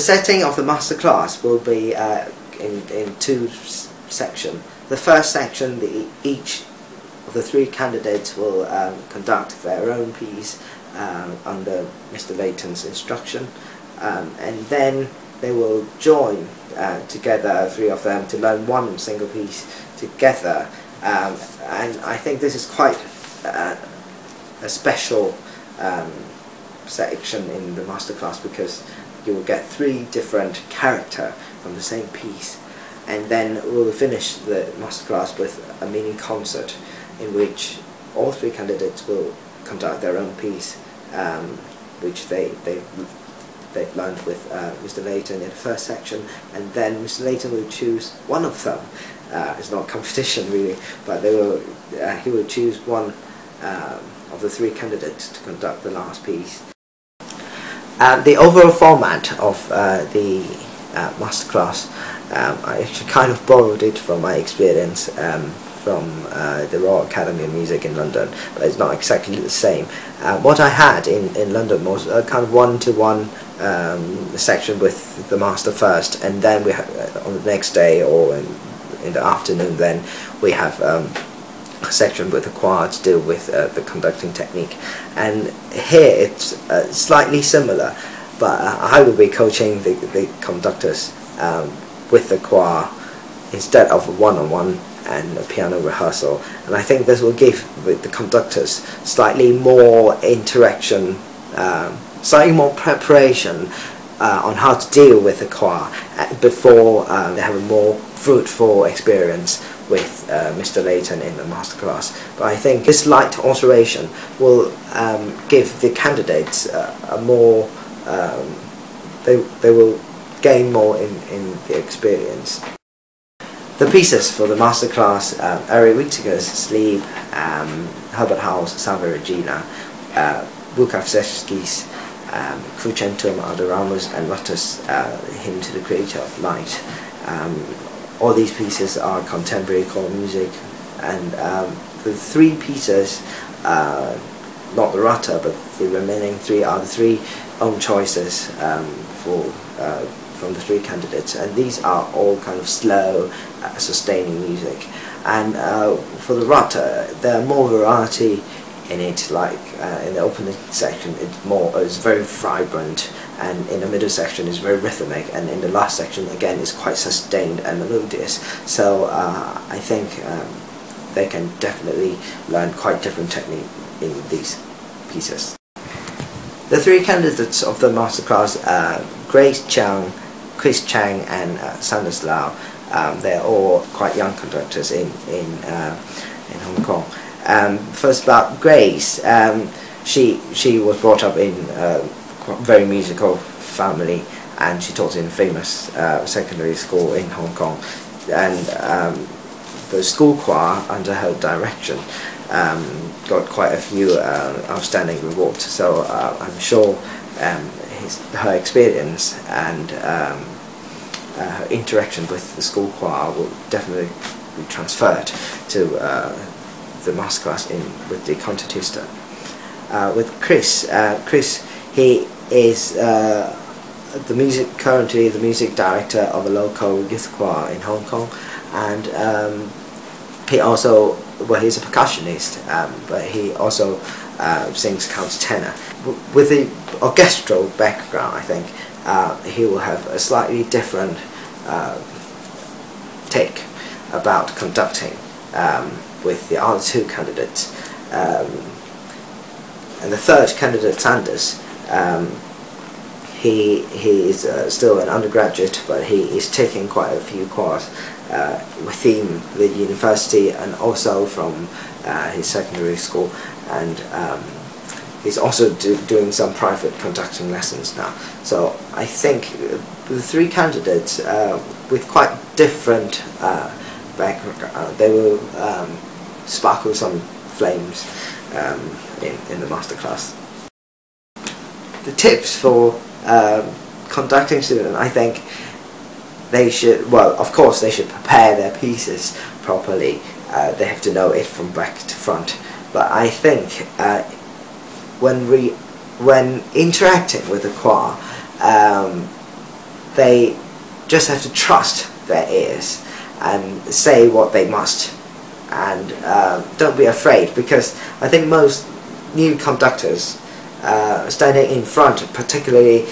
setting of the masterclass will be in two sections. The first section, each of the three candidates will conduct their own piece under Mr. Layton's instruction, and then they will join together, three of them, to learn one single piece together. And I think this is quite a special section in the masterclass, because you will get three different characters from the same piece, and then we'll finish the masterclass with a mini concert in which all three candidates will conduct their own piece, which they've learned with Mr. Layton in the first section, and then Mr. Layton will choose one of them. It's not competition really, but he will choose one of the three candidates to conduct the last piece. The overall format of the masterclass, I actually kind of borrowed it from my experience from the Royal Academy of Music in London, but it's not exactly the same. What I had in London was a kind of one-to-one section with the master first, and then we have, on the next day or in the afternoon, then we have a section with the choir to deal with the conducting technique. And here it's slightly similar, but I will be coaching the conductors with the choir instead of one-on-one and a piano rehearsal, and I think this will give the conductors slightly more interaction, slightly more preparation on how to deal with the choir before they have a more fruitful experience with Mr. Layton in the masterclass. But I think this light alteration will give the candidates a more, they will gain more in the experience. The pieces for the masterclass are Whitacre's Sleep, Herbert Howells' Salve, Regina, Lukaszewski's Crucem, tuam, adoramus, and Rutter's Hymn to the Creator of Light. All these pieces are contemporary choral music, and the three pieces, not the Rutter, but the remaining three are the three own choices from the three candidates, and these are all kind of slow, sustaining music. And for the Rutter, there are more variety in it. Like in the opening section, it's very vibrant, and in the middle section it's very rhythmic, and in the last section again it's quite sustained and melodious. So I think they can definitely learn quite different technique in these pieces. The three candidates of the masterclass, Grace Chiang, Chris Cheng, and Sanders Lau, they're all quite young conductors in Hong Kong. First about Grace, she was brought up in a very musical family, and she taught in a famous secondary school in Hong Kong, and the school choir under her direction got quite a few outstanding rewards. So I'm sure her experience and her interaction with the school choir will definitely be transferred to the masterclass with the concertista. With Chris, he is currently the music director of a local youth choir in Hong Kong, and he also, well, he's a percussionist, but he also sings countertenor. With the orchestral background, I think he will have a slightly different take about conducting with the other two candidates. And the third candidate, Sanders, he is still an undergraduate, but he is taking quite a few courses within the university and also from his secondary school, and he's also doing some private conducting lessons now. So I think the three candidates with quite different background, they will sparkle some flames in the masterclass. The tips for conducting students, I think they should, well, of course they should prepare their pieces properly. They have to know it from back to front. But I think when interacting with the choir, they just have to trust their ears and say what they must, and don't be afraid, because I think most new conductors standing in front, particularly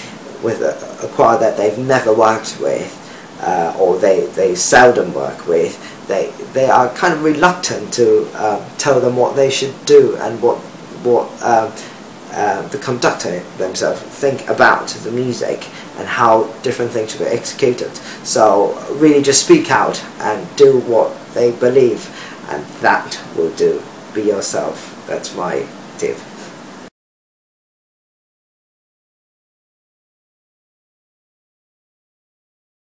with a choir that they've never worked with, or they seldom work with, they are kind of reluctant to tell them what they should do and what the conductor themselves think about the music and how different things should be executed. So really just speak out and do what they believe, and that will do. Be yourself. That's my tip.